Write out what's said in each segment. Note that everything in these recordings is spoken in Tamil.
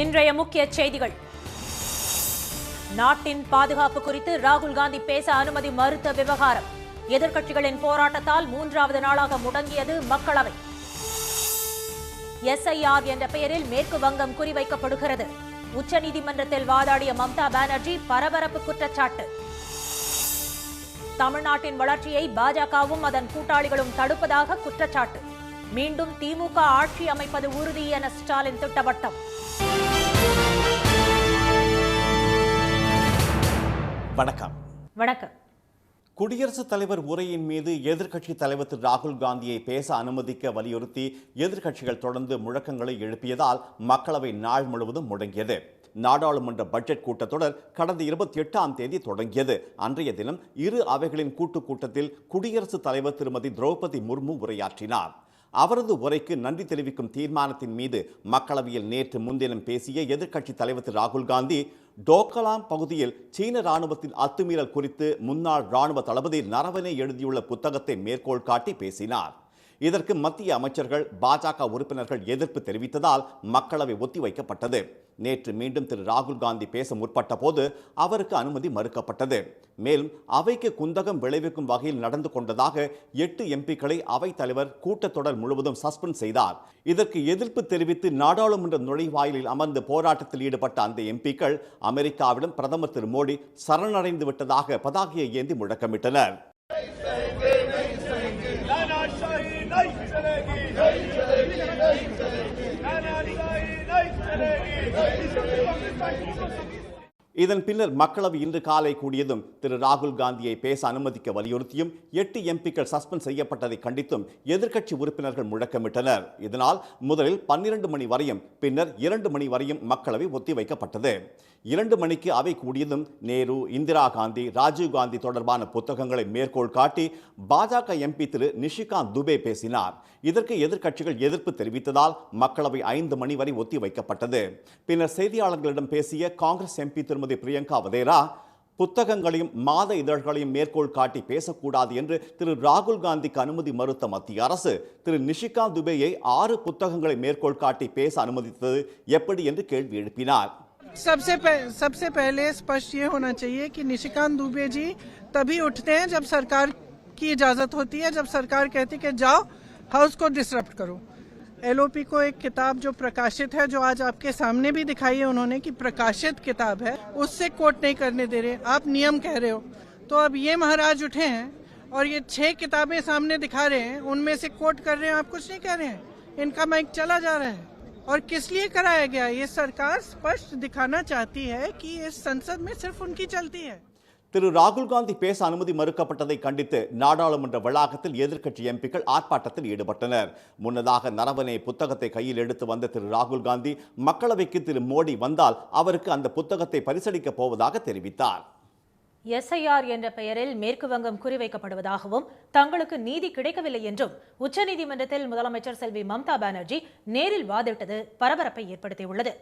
இன்றைய முக்கிய செய்திகள். நாட்டின் பாதுகாப்பு குறித்து ராகுல் காந்தி பேச அனுமதி மறுத்த விவகாரம். எதிர்க்கட்சிகளின் போராட்டத்தால் 3வது நாளாக முடங்கியது மக்களவை. எஸ்ஐஆர் என்ற பெயரில் மேற்கு வங்கம் குறிவைக்கப்படுகிறது. உச்சநீதிமன்றத்தில் வாதாடிய மம்தா பானர்ஜி பரபரப்பு குற்றச்சாட்டு. தமிழ்நாட்டின் வளர்ச்சியை பாஜகவும் அதன் கூட்டாளிகளும் தடுப்பதாக குற்றச்சாட்டு. மீண்டும் திமுக ஆட்சி அமைப்பது உறுதி என ஸ்டாலின் திட்டவட்டம். வணக்கம். குடியரசுத் தலைவர் உரையின் மீது எதிர்க்கட்சித் தலைவர் திரு ராகுல் காந்தியை பேச அனுமதிக்க வலியுறுத்தி எதிர்க்கட்சிகள் தொடர்ந்து முழக்கங்களை எழுப்பியதால் மக்களவை நாள் முழுவதும் முடங்கியது. நாடாளுமன்ற பட்ஜெட் கூட்டத்தொடர் கடந்த 28ஆம் தேதி தொடங்கியது. அன்றைய தினம் இரு அவைகளின் கூட்டத்தில் குடியரசுத் தலைவர் திருமதி திரௌபதி முர்மு உரையாற்றினார். அவரது உரைக்கு நன்றி தெரிவிக்கும் தீர்மானத்தின் மீது மக்களவையில் நேற்று முன்தினம் பேசிய எதிர்க்கட்சித் தலைவர் திரு ராகுல் காந்தி டோக்கலாம் பகுதியில் சீன ராணுவத்தின் அத்துமீறல் குறித்து முன்னாள் ராணுவ தளபதி நரவனே எழுதியுள்ள புத்தகத்தை மேற்கோள் காட்டி பேசினார். இதற்கு மத்திய அமைச்சர்கள், பாஜக உறுப்பினர்கள் எதிர்ப்பு தெரிவித்ததால் மக்களவை ஒத்திவைக்கப்பட்டது. நேற்று மீண்டும் திரு ராகுல் காந்தி பேச முற்பட்ட போது அவருக்கு அனுமதி மறுக்கப்பட்டது. மேலும் அவைக்கு குந்தகம் விளைவிக்கும் வகையில் நடந்து கொண்டதாக 8 எம்பிக்களை அவைத் தலைவர் கூட்டத்தொடர் முழுவதும் சஸ்பெண்ட் செய்தார். இதற்கு எதிர்ப்பு தெரிவித்து நாடாளுமன்ற நுழைவாயிலில் அமர்ந்து போராட்டத்தில் ஈடுபட்ட அந்த எம்பிக்கள் அமெரிக்காவிடம் பிரதமர் திரு மோடி சரணடைந்து விட்டதாக பதாகையை ஏந்தி முழக்கமிட்டனர். இதன் பின்னர் மக்களவை இன்று காலை கூடியதும் திரு ராகுல் காந்தியை பேச அனுமதிக்க வலியுறுத்தியும் 8 எம்பிக்கள் சஸ்பெண்ட் செய்யப்பட்டதை கண்டித்தும் எதிர்க்கட்சி உறுப்பினர்கள் முழக்கமிட்டனர். இதனால் முதலில் 12 மணி வரையும் பின்னர் 2 மணி வரையும் மக்களவை ஒத்திவைக்கப்பட்டது. 2 மணிக்கு அவை கூடியதும் நேரு, இந்திரா காந்தி, ராஜீவ் காந்தி தொடர்பான புத்தகங்களை மேற்கோள் காட்டி பாஜக எம்பி திரு நிஷிகாந்த் துபே பேசினார். இதற்கு எதிர்க்கட்சிகள் எதிர்ப்பு தெரிவித்ததால் மக்களவை 5 மணி வரை ஒத்திவைக்கப்பட்டது. பின்னர் செய்தியாளர்களிடம் பேசிய காங்கிரஸ் எம்பி திருமதி பிரியங்கா வதேரா புத்தகங்களையும் மாத இதழ்களையும் மேற்கோள் காட்டி பேசக்கூடாது என்று திரு ராகுல் காந்திக்கு அனுமதி மறுத்த மத்திய அரசு திரு நிஷிகாந்த் துபேயை 6 புத்தகங்களை மேற்கோள் காட்டி பேச அனுமதித்தது எப்படி என்று கேள்வி எழுப்பினார். सबसे पहले स्पष्ट ये होना चाहिए कि निशिकांत दुबे जी तभी उठते हैं जब सरकार की इजाजत होती है, जब सरकार कहती है कि जाओ हाउस को डिसरप्ट करो। एलओपी को एक किताब जो प्रकाशित है, जो आज आपके सामने भी दिखाई है उन्होंने कि प्रकाशित किताब है, उससे कोट नहीं करने दे रहे। आप नियम कह रहे हो, तो अब ये महाराज उठे हैं और ये 6 किताबें सामने दिखा रहे हैं, उनमें से कोट कर रहे हैं, आप कुछ नहीं कह रहे हैं। इनका माइक चला जा रहा है और किस लिए कराया गया? ये सरकार स्पष्ट दिखाना चाहती है कि इस संसद में सिर्फ उनकी चलती है. திரு ராகுல் காந்தி பேச அனுமதி மறுக்கப்பட்டதை கண்டித்து நாடாளுமன்ற வளாகத்தில் எதிர்க்கட்சி எம்பிக்கள் ஆர்ப்பாட்டத்தில் ஈடுபட்டனர். முன்னதாக நரவனே புத்தகத்தை கையில் எடுத்து வந்த திரு ராகுல் காந்தி மக்களவைக்கு திரு மோடி வந்தால் அவருக்கு அந்த புத்தகத்தை பரிசளிக்கப் போவதாக தெரிவித்தார். எஸ்ஐஆர் என்ற பெயரில் மேற்கு வங்கம் குறிவைக்கப்படுவதாகவும் தங்களுக்கு நீதி கிடைக்கவில்லை என்றும் உச்சநீதிமன்றத்தில் முதலமைச்சர் செல்வி மம்தா பானர்ஜி நேரில் வாதிட்டது பரபரப்பை ஏற்படுத்தியுள்ளது.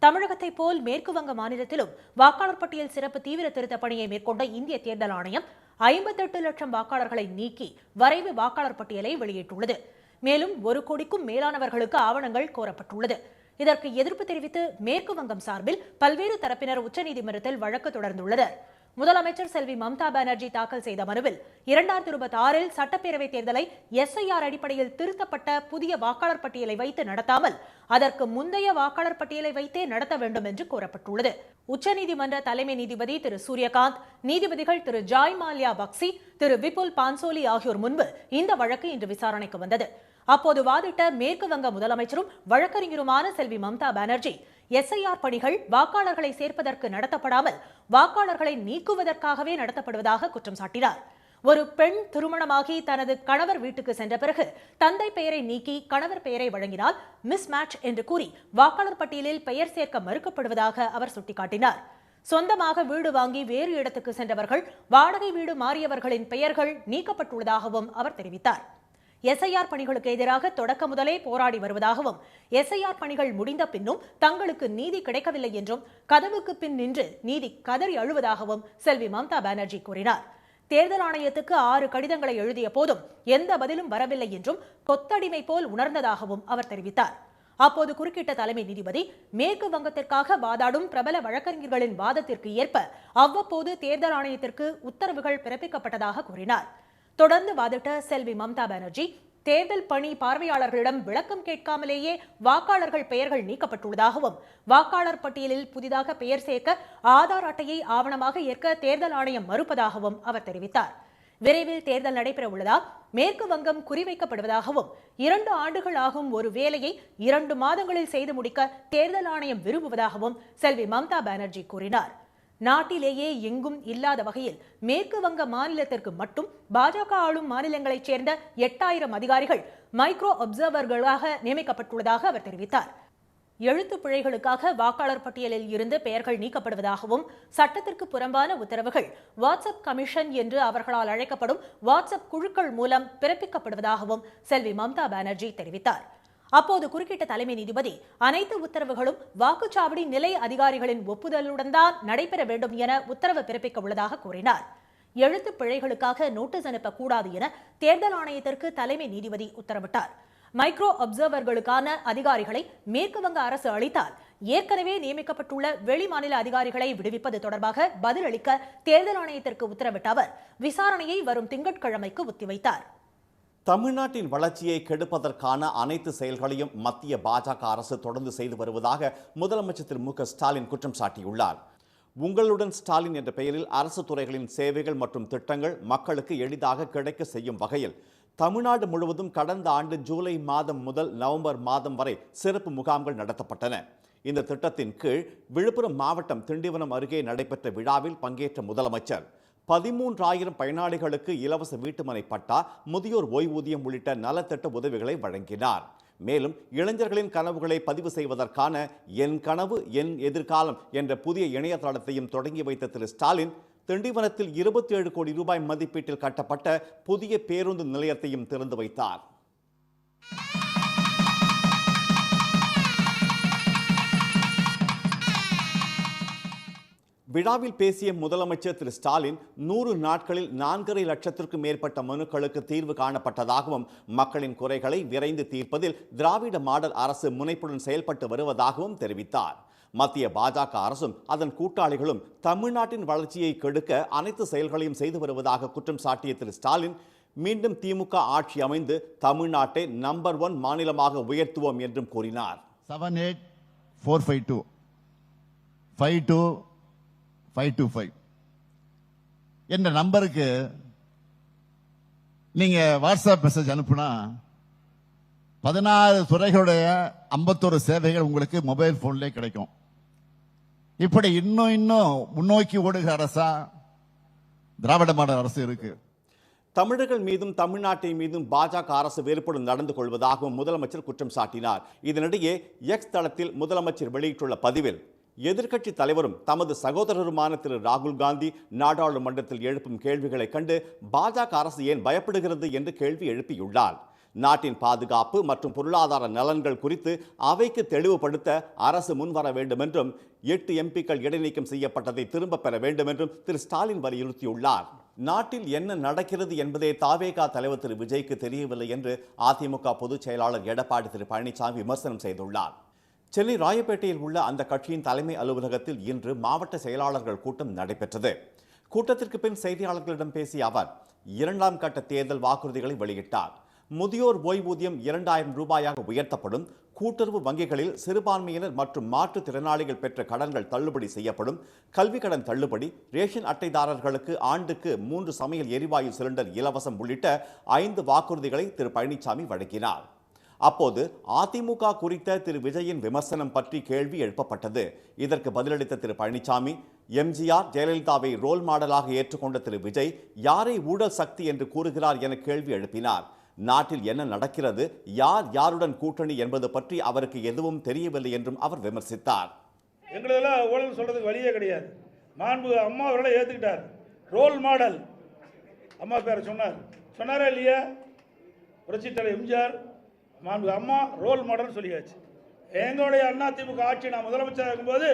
தமிழகத்தை போல் மேற்கு வங்க மாநிலத்திலும் வாக்காளர் பட்டியல் சிறப்பு தீவிர திருத்த பணியை மேற்கொண்ட இந்திய தேர்தல் ஆணையம் 58 லட்சம் வாக்காளர்களை நீக்கி வரைவு வாக்காளர் பட்டியலை வெளியிட்டுள்ளது. மேலும் 1 கோடிக்கும் மேலானவர்களுக்கு ஆவணங்கள் கோரப்பட்டுள்ளது. இதற்கு எதிர்ப்பு தெரிவித்து மேற்கு வங்கம் சார்பில் பல்வேறு தரப்பினர் உச்சநீதிமன்றத்தில் வழக்கு தொடர்ந்துள்ளனர். முதலமைச்சர் செல்வி மம்தா பானர்ஜி தாக்கல் செய்த மனுவில் 2026 சட்டப்பேரவைத் தேர்தலை எஸ்ஐஆர் அடிப்படையில் திருத்தப்பட்ட புதிய வாக்காளர் பட்டியலை வைத்து நடத்தாமல் அதற்கு முந்தைய வாக்காளர் பட்டியலை வைத்தே நடத்த வேண்டும் என்று கோரப்பட்டுள்ளது. உச்சநீதிமன்ற தலைமை நீதிபதி திரு சூரியகாந்த், நீதிபதிகள் திரு ஜாய் மால்யா பக்சி, திரு விபுல் பான்சோலி ஆகியோர் முன்பு இந்த வழக்கு இன்று விசாரணைக்கு வந்தது. அப்போது வாதிட்ட மேற்கு வங்க முதலமைச்சரும் வழக்கறிஞருமான செல்வி மம்தா பானர்ஜி எஸ்ஐஆர் பணிகள் வாக்காளர்களை சேர்ப்பதற்கு நடத்தப்படாமல் வாக்காளர்களை நீக்குவதற்காகவே நடத்தப்படுவதாக குற்றம் சாட்டினார். ஒரு பெண் திருமணமாகி தனது கணவர் வீட்டுக்கு சென்ற பிறகு தந்தை பெயரை நீக்கி கணவர் பெயரை வழங்கினால் மிஸ் மேட்ச் என்று கூறி வாக்காளர் பட்டியலில் பெயர் சேர்க்க மறுக்கப்படுவதாக அவர் சுட்டிக்காட்டினார். சொந்தமாக வீடு வாங்கி வேறு இடத்துக்கு சென்றவர்கள், வாடகை வீடு மாறியவர்களின் பெயர்கள் நீக்கப்பட்டுள்ளதாகவும் அவர் தெரிவித்தார். எஸ்ஐஆர் பணிகளுக்கு எதிராக தொடக்க முதலே போராடி வருவதாகவும் எஸ்ஐஆர் பணிகள் முடிந்த பின்னும் தங்களுக்கு நீதி கிடைக்கவில்லை என்றும் கதவுக்கு பின் நின்று நீதி கதறி அழுவதாகவும் செல்வி மம்தா பானர்ஜி கூறினார். தேர்தல் ஆணையத்துக்கு 6 கடிதங்களை எழுதிய போதும் எந்த பதிலும் வரவில்லை என்றும் கொத்தடிமை போல் உணர்ந்ததாகவும் அவர் தெரிவித்தார். அப்போது குறுக்கிட்ட தலைமை நீதிபதி மேற்கு வங்கத்திற்காக வாதாடும் பிரபல வழக்கறிஞர்களின் வாதத்திற்கு ஏற்ப அவ்வப்போது தேர்தல் ஆணையத்திற்கு உத்தரவுகள் பிறப்பிக்கப்பட்டதாக கூறினார். தொடர்ந்து வாதிட்ட செல்வி மம்தா பானர்ஜி, தேர்தல் பணி பார்வையாளர்களிடம் விளக்கம் கேட்காமலேயே வாக்காளர்கள் பெயர்கள் நீக்கப்பட்டுள்ளதாகவும், வாக்காளர் பட்டியலில் புதிதாக பெயர் சேர்க்க ஆதார் அட்டையை ஆவணமாக ஏற்க தேர்தல் ஆணையம் மறுப்பதாகவும் அவர் தெரிவித்தார். விரைவில் தேர்தல் நடைபெற உள்ளதால் மேற்கு வங்கம் குறிவைக்கப்படுவதாகவும், 2 ஆண்டுகள் ஆகும் ஒரு வேலையை 2 மாதங்களில் செய்து முடிக்க தேர்தல் ஆணையம் விரும்புவதாகவும் செல்வி மம்தா பானர்ஜி கூறினார். நாட்டிலேயே எங்கும் இல்லாத வகையில் மேற்கு வங்க மாநிலத்திற்கு மட்டும் பாஜக ஆளும் மாநிலங்களைச் சேர்ந்த 8000 அதிகாரிகள் மைக்ரோ அப்சர்வர்களாக நியமிக்கப்பட்டுள்ளதாக அவர் தெரிவித்தார். எழுத்து பிழைகளுக்காக வாக்காளர் பட்டியலில் இருந்து பெயர்கள் நீக்கப்படுவதாகவும், சட்டத்திற்கு புறம்பான உத்தரவுகள் வாட்ஸ்அப் கமிஷன் என்று அவர்களால் அழைக்கப்படும் வாட்ஸ்அப் குழுக்கள் மூலம் பிறப்பிக்கப்படுவதாகவும் செல்வி மம்தா பானர்ஜி தெரிவித்தார். அப்போது குறுக்கிட்ட தலைமை நீதிபதி, அனைத்து உத்தரவுகளும் வாக்குச்சாவடி நிலை அதிகாரிகளின் ஒப்புதலுடன் தான் நடைபெற வேண்டும் என உத்தரவு பிறப்பிக்க உள்ளதாக கூறினார். எழுத்து பிழைகளுக்காக நோட்டீஸ் அனுப்பக்கூடாது என தேர்தல் ஆணையத்திற்கு தலைமை நீதிபதி உத்தரவிட்டார். மைக்ரோ அப்சர்வர்களுக்கான அதிகாரிகளை மேற்கு வங்க அரசு அளித்தால் ஏற்கனவே நியமிக்கப்பட்டுள்ள வெளிமாநில அதிகாரிகளை விடுவிப்பது தொடர்பாக பதிலளிக்க தேர்தல் ஆணையத்திற்கு உத்தரவிட்ட அவர் விசாரணையை வரும் திங்கட்கிழமைக்கு ஒத்திவைத்தார். தமிழ்நாட்டின் வளர்ச்சியை கெடுப்பதற்கான அனைத்து செயல்களையும் மத்திய பாஜக அரசு தொடர்ந்து செய்து வருவதாக முதலமைச்சர் திரு மு.க. ஸ்டாலின் குற்றம் சாட்டியுள்ளார். உங்களுடன் ஸ்டாலின் என்ற பெயரில் அரசு துறைகளின் சேவைகள் மற்றும் திட்டங்கள் மக்களுக்கு எளிதாக கிடைக்க செய்யும் வகையில் தமிழ்நாடு முழுவதும் கடந்த ஆண்டு ஜூலை மாதம் முதல் நவம்பர் மாதம் வரை சிறப்பு முகாம்கள் நடத்தப்பட்டன. இந்த திட்டத்தின் கீழ் விழுப்புரம் மாவட்டம் திண்டிவனம் அருகே நடைபெற்ற விழாவில் பங்கேற்ற முதலமைச்சர் 13,000 பயனாளிகளுக்கு இலவச வீட்டுமனை பட்டா, முதியோர் ஓய்வூதியம் உள்ளிட்ட நலத்திட்ட உதவிகளை வழங்கினார். மேலும் இளைஞர்களின் கனவுகளை பதிவு செய்வதற்கான என் கனவு என் எதிர்காலம் என்ற புதிய இணையதளத்தையும் தொடங்கி வைத்த திரு ஸ்டாலின், திண்டிவனத்தில் 27 கோடி ரூபாய் மதிப்பீட்டில் கட்டப்பட்ட புதிய பேருந்து நிலையத்தையும் திறந்து வைத்தார். விழாவில் பேசிய முதலமைச்சர் திரு ஸ்டாலின், 100 நாட்களில் 4.5 லட்சத்திற்கும் மேற்பட்ட மனுக்களுக்கு தீர்வு காணப்பட்டதாகவும், மக்களின் குறைகளை விரைந்து தீர்ப்பதில் திராவிட மாடல் அரசு முனைப்புடன் செயல்பட்டு வருவதாகவும் தெரிவித்தார். மத்திய பாஜக அரசும் அதன் கூட்டாளிகளும் தமிழ்நாட்டின் வளர்ச்சியை கெடுக்க அனைத்து செயல்களையும் செய்து வருவதாக குற்றம் சாட்டிய திரு ஸ்டாலின், மீண்டும் திமுக ஆட்சி அமைந்து தமிழ்நாட்டை நம்பர் 1 மாநிலமாக உயர்த்துவோம் என்றும் கூறினார். 78452 52525 என்ற நம்பருக்கு நீங்க வாட்ஸ்அப் மெசேஜ் அனுப்புனா 16 துறைகளுடைய 51 சேவைகள் உங்களுக்கு மொபைல் போன்லேயே கிடைக்கும். இப்படி இன்னும் முன்னோக்கி ஓடுகிற அரசா திராவிட மாடல் அரசு இருக்கு. தமிழர்கள் மீதும் தமிழ்நாட்டின் மீதும் பாஜக அரசு வெறுப்புடன் நடந்து கொள்வதாகவும் முதலமைச்சர் குற்றம் சாட்டினார். இதனிடையே எக்ஸ் தளத்தில் முதலமைச்சர் வெளியிட்டுள்ள பதிவில், எதிர்க்கட்சி தலைவரும் தமது சகோதரருமான திரு ராகுல் காந்தி நாடாளுமன்றத்தில் எழுப்பும் கேள்விகளை கண்டு பாஜக அரசு ஏன் பயப்படுகிறது என்று கேள்வி எழுப்பியுள்ளார். நாட்டின் பாதுகாப்பு மற்றும் பொருளாதார நலன்கள் குறித்து அவைக்கு தெளிவுபடுத்த அரசு முன்வர வேண்டும் என்றும் 8 எம்பிக்கள் இடைநீக்கம் செய்யப்பட்டதை திரும்ப பெற வேண்டும் என்றும் திரு ஸ்டாலின் வலியுறுத்தியுள்ளார். நாட்டில் என்ன நடக்கிறது என்பதே தாவேகா தலைவர் திரு விஜய்க்கு தெரியவில்லை என்று அதிமுக பொதுச் செயலாளர் எடப்பாடி திரு பழனிசாமி விமர்சனம் செய்துள்ளார். சென்னை ராயப்பேட்டையில் உள்ள அந்த கட்சியின் தலைமை அலுவலகத்தில் இன்று மாவட்ட செயலாளர்கள் கூட்டம் நடைபெற்றது. கூட்டத்திற்கு பின் செய்தியாளர்களிடம் பேசிய அவர் 2ஆம் கட்ட தேர்தல் வாக்குறுதிகளை வெளியிட்டார். முதியோர் ஓய்வூதியம் 2000 ரூபாயாக உயர்த்தப்படும், கூட்டுறவு வங்கிகளில் சிறுபான்மையினர் மற்றும் மாற்றுத்திறனாளிகள் பெற்ற கடன்கள் தள்ளுபடி செய்யப்படும், கல்வி கடன் தள்ளுபடி, ரேஷன் அட்டைதாரர்களுக்கு ஆண்டுக்கு 3 சமையல் எரிவாயு சிலிண்டர் இலவசம் உள்ளிட்ட 5 வாக்குறுதிகளை திரு பழனிசாமி வழங்கினார். அப்போது அதிமுக குறித்த திரு விஜயின் விமர்சனம் பற்றி கேள்வி எழுப்பப்பட்டது. இதற்கு பதிலளித்த திரு பழனிசாமி, எம்ஜிஆர் ஜெயலலிதாவை ரோல் மாடலாக ஏற்றுக்கொண்ட திரு விஜய் யாரை ஊழல் சக்தி என்று கூறுகிறார் என கேள்வி எழுப்பினார். நாட்டில் என்ன நடக்கிறது, யார் யாருடன் கூட்டணி என்பது பற்றி அவருக்கு எதுவும் தெரியவில்லை என்றும் அவர் விமர்சித்தார். எங்களெல்லாம் ஊழல் சொல்றதுக்கு வழியே கிடையாது. மாண்பு அம்மா அவர்களை ஏற்றுக்கிட்டார். ரோல் மாடல் அம்மா பேரை சொன்னாரா இல்லையா? புரட்சித் தலைவர் எம்ஜிஆர், மாண்பு அம்மா ரோல் மாடல் சொல்லியாச்சு. எங்களுடைய அதிமுக ஆட்சி நான் முதலமைச்சராக இருக்கும்போது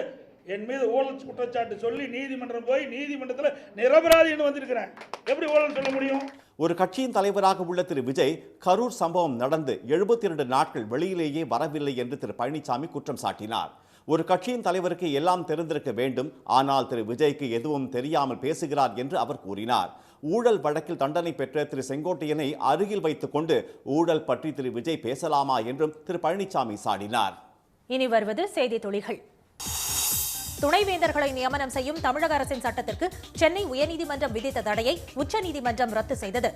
என் மீது ஊழல் குற்றச்சாட்டு சொல்லி நீதிமன்றம் போய் நீதிமன்றத்தில் நிரபராதி என்று வந்திருக்கிறேன். எப்படி ஊழல் சொல்ல முடியும்? ஒரு கட்சியின் தலைவராக உள்ள திரு விஜய் கரூர் சம்பவம் நடந்து 72 நாட்கள் வெளியிலேயே வரவில்லை என்று திரு பழனிசாமி குற்றம் சாட்டினார். ஒரு கட்சியின் தலைவருக்கு எல்லாம் தெரிந்திருக்க வேண்டும், ஆனால் திரு விஜய்க்கு எதுவும் தெரியாமல் பேசுகிறார் என்று அவர் கூறினார். ஊழல் வழக்கில் தண்டனை பெற்ற திரு செங்கோட்டையனை அருகில் வைத்துக் கொண்டு ஊழல் பற்றி திரு விஜய் பேசலாமா என்றும் திரு பழனிசாமி சாடினார். இனி வருவது செய்தி துளிகள். துணைவேந்தர்களை நியமனம் செய்யும் தமிழக அரசின் சட்டத்திற்கு சென்னை உயர்நீதிமன்றம் விதித்த தடையை உச்சநீதிமன்றம் ரத்து செய்தது.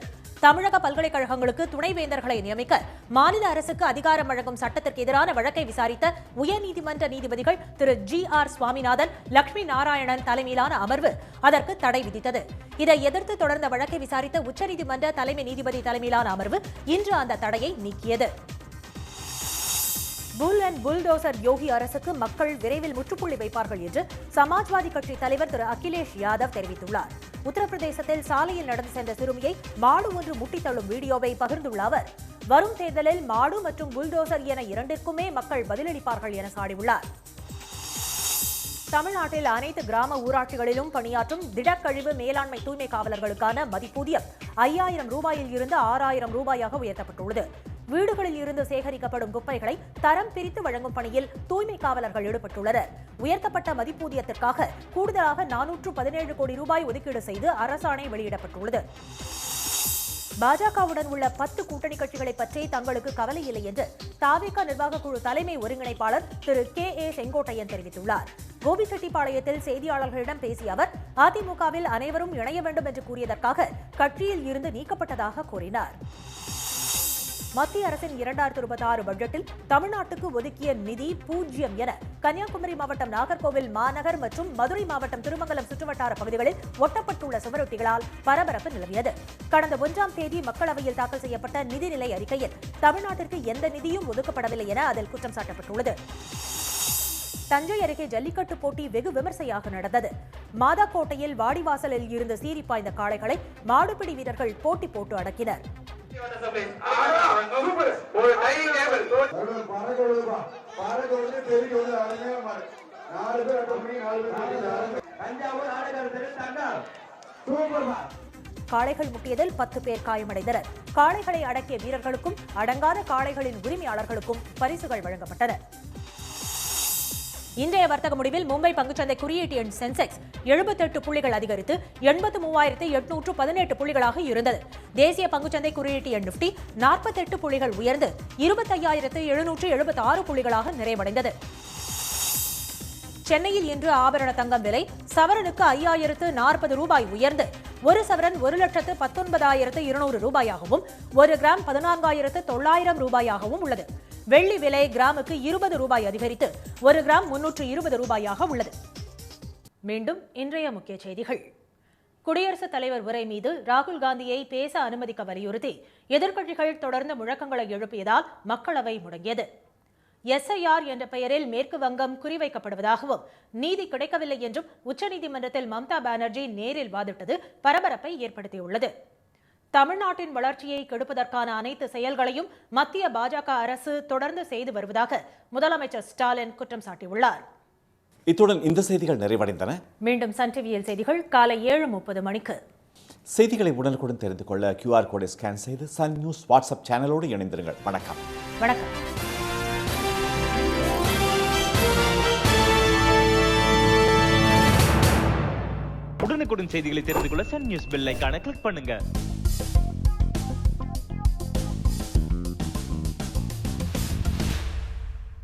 தமிழக பல்கலைக்கழகங்களுக்கு துணைவேந்தர்களை நியமிக்க மாநில அரசுக்கு அதிகாரம் வழங்கும் சட்டத்திற்கு எதிரான வழக்கை விசாரித்த உயர்நீதிமன்ற நீதிபதிகள் திரு GR சுவாமிநாதன், லட்சுமி நாராயணன் தலைமையிலான அமர்வு அதற்கு தடை விதித்தது. இதை எதிர்த்து தொடர்ந்த வழக்கை விசாரித்த உச்சநீதிமன்ற தலைமை நீதிபதி தலைமையிலான அமர்வு இன்று அந்த தடையை நீக்கியது. புல் அண்ட் புல்டோசர் யோகி அரசுக்கு மக்கள் விரைவில் முற்றுப்புள்ளி வைப்பார்கள் என்று சமாஜ்வாதி கட்சி தலைவர் திரு அகிலேஷ் யாதவ் தெரிவித்துள்ளார். உத்தரப்பிரதேசத்தில் சாலையில் நடந்து சென்ற சிறுமியை மாடு ஒன்று முட்டித் தள்ளும் வீடியோவை பகிர்ந்துள்ள அவர், வரும் தேர்தலில் மாடு மற்றும் புல்டோசர் என இரண்டிற்குமே மக்கள் பதிலளிப்பார்கள் என சாடியுள்ளார். தமிழ்நாட்டில் அனைத்து கிராம ஊராட்சிகளிலும் பணியாற்றும் திடக்கழிவு மேலாண்மை தூய்மை காவலர்களுக்கான மதிப்பூதியம் 5000 ரூபாயில் இருந்து 6000 ரூபாயாக உயர்த்தப்பட்டுள்ளது. வீடுகளில் இருந்து சேகரிக்கப்படும் குப்பைகளை தரம் பிரித்து வழங்கும் பணியில் தூய்மை காவலர்கள் ஈடுபட்டுள்ளனர். உயர்த்தப்பட்ட மதிப்பூதியத்திற்காக கூடுதலாக 417 கோடி ரூபாய் ஒதுக்கீடு செய்து அரசாணை வெளியிடப்பட்டுள்ளது. பாஜகவுடன் உள்ள 10 கூட்டணி கட்சிகளை பற்றி தங்களுக்கு கவலை இல்லை என்று தாவேகா நிர்வாக குழு தலைமை ஒருங்கிணைப்பாளர் திரு KA செங்கோட்டையன் தெரிவித்துள்ளார். கோபிச்செட்டிப்பாளையத்தில் செய்தியாளர்களிடம் பேசிய அவர், அதிமுகவில் அனைவரும் இணைய வேண்டும் என்று கூறியதற்காக கட்சியில் இருந்து நீக்கப்பட்டதாக கூறினார். மத்திய அரசின் 2026 பட்ஜெட்டில் தமிழ்நாட்டுக்கு ஒதுக்கிய நிதி 0 என கன்னியாகுமரி மாவட்டம் நாகர்கோவில் மாநகர் மற்றும் மதுரை மாவட்டம் திருமங்கலம் சுற்றுவட்டார பகுதிகளில் ஒட்டப்பட்டுள்ள சுவரொட்டிகளால் பரபரப்பு நிலவியது. கடந்த 1ஆம் தேதி மக்களவையில் தாக்கல் செய்யப்பட்ட நிதிநிலை அறிக்கையில் தமிழ்நாட்டிற்கு எந்த நிதியும் ஒதுக்கப்படவில்லை என அதில் குற்றம் சாட்டப்பட்டுள்ளது. தஞ்சை அருகே ஜல்லிக்கட்டு போட்டி வெகு விமர்சையாக நடந்தது. மாதாக்கோட்டையில் வாடிவாசலில் இருந்து சீறி பாய்ந்த காளைகளை மாடுபிடி வீரர்கள் போட்டி போட்டு அடக்கினர். காளைகள் முட்டியதில் 10 பேர் காயமடைந்தனர். காளைகளை அடக்கிய வீரர்களுக்கும் அடங்காத காளைகளின் உரிமையாளர்களுக்கும் பரிசுகள் வழங்கப்பட்டன. இன்றைய வர்த்தக முடிவில் மும்பை பங்குச்சந்தை குறியீட்டு எண் சென்செக்ஸ் 78 புள்ளிகள் அதிகரித்து 83,818 புள்ளிகளாக இருந்தது. தேசிய பங்குச்சந்தை குறியீட்டு எண் நிஃப்டி 48 புள்ளிகள் உயர்ந்து 25,776 புள்ளிகளாக நிறைவடைந்தது. சென்னையில் இன்று ஆபரண தங்கம் விலை சவரனுக்கு 5,040 ரூபாய் உயர்ந்து 1 சவரன் 1,19,200 ரூபாயாகவும் 1 கிராம் 14,900 ரூபாயாகவும் உள்ளது. வெள்ளி விலை கிராமுக்கு 20 ரூபாய் அதிகரித்து 1 கிராம் 320 ரூபாயாக உள்ளது. மீண்டும் இன்றைய முக்கிய செய்திகள். குடியரசுத் தலைவர் உரை மீது ராகுல் காந்தியை பேச அனுமதிக்க வலியுறுத்தி எதிர்க்கட்சிகள் தொடர்ந்து முழக்கங்களை எழுப்பியதால் மக்களவை முடங்கியது. SIR என்ற பெயரில் மேற்கு வங்கம் குறிவைக்கப்படுவதாகவும் நீதி கிடைக்கவில்லை என்றும் உச்சநீதிமன்றத்தில் மம்தா பானர்ஜி நேரில் வாதிட்டது பரபரப்பை ஏற்படுத்தியுள்ளது. தமிழ்நாட்டின் வளர்ச்சியை கெடுப்பதற்கான அனைத்து செயல்களையும் மத்திய பாஜக அரசு தொடர்ந்து செய்து வருவதாக முதலமைச்சர் ஸ்டாலின் குற்றம் சாட்டியுள்ளார். இத்துடன் இந்த செய்திகள் நிறைவடைந்தன. மீண்டும் சன் டிவியில் செய்திகள் காலை 7:30 மணிக்கு. செய்திகளை உடனுக்குடன் தெரிந்து கொள்ள QR கோடை ஸ்கேன் செய்து சன் நியூஸ் வாட்ஸ்அப் சேனலோடு இணைந்திருங்கள். வணக்கம். வணக்கம். உடனுக்குடன் செய்திகளை தெரிந்து கொள்ள சன் நியூஸ் பெல் ஐகானை கிளிக் பண்ணுங்க.